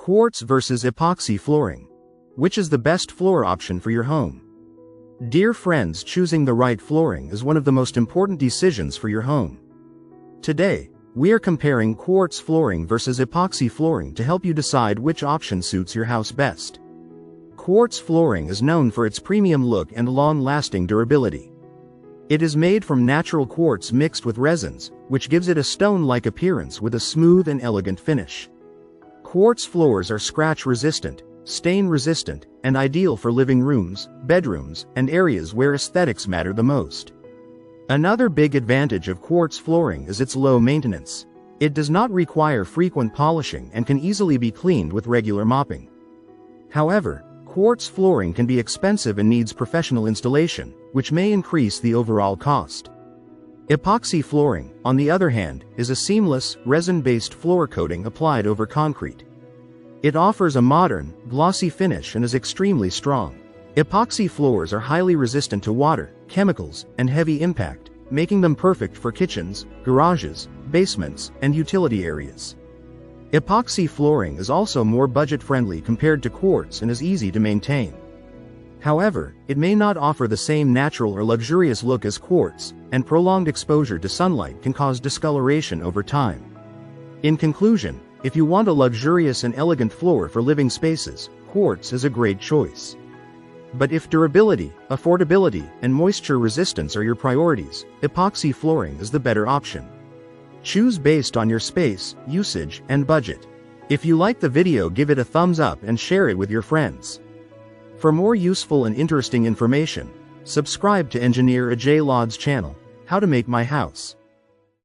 Quartz versus epoxy flooring. Which is the best floor option for your home? Dear friends, choosing the right flooring is one of the most important decisions for your home. Today, we are comparing quartz flooring versus epoxy flooring to help you decide which option suits your house best. Quartz flooring is known for its premium look and long-lasting durability. It is made from natural quartz mixed with resins, which gives it a stone-like appearance with a smooth and elegant finish. Quartz floors are scratch-resistant, stain-resistant, and ideal for living rooms, bedrooms, and areas where aesthetics matter the most. Another big advantage of quartz flooring is its low maintenance. It does not require frequent polishing and can easily be cleaned with regular mopping. However, quartz flooring can be expensive and needs professional installation, which may increase the overall cost. Epoxy flooring, on the other hand, is a seamless, resin-based floor coating applied over concrete. It offers a modern, glossy finish and is extremely strong. Epoxy floors are highly resistant to water, chemicals, and heavy impact, making them perfect for kitchens, garages, basements, and utility areas. Epoxy flooring is also more budget-friendly compared to quartz and is easy to maintain. However, it may not offer the same natural or luxurious look as quartz, and prolonged exposure to sunlight can cause discoloration over time. In conclusion, if you want a luxurious and elegant floor for living spaces, quartz is a great choice. But if durability, affordability, and moisture resistance are your priorities, epoxy flooring is the better option. Choose based on your space, usage, and budget. If you like the video, give it a thumbs up and share it with your friends. For more useful and interesting information, subscribe to Engineer Ajay Lod's channel, How to Make My House.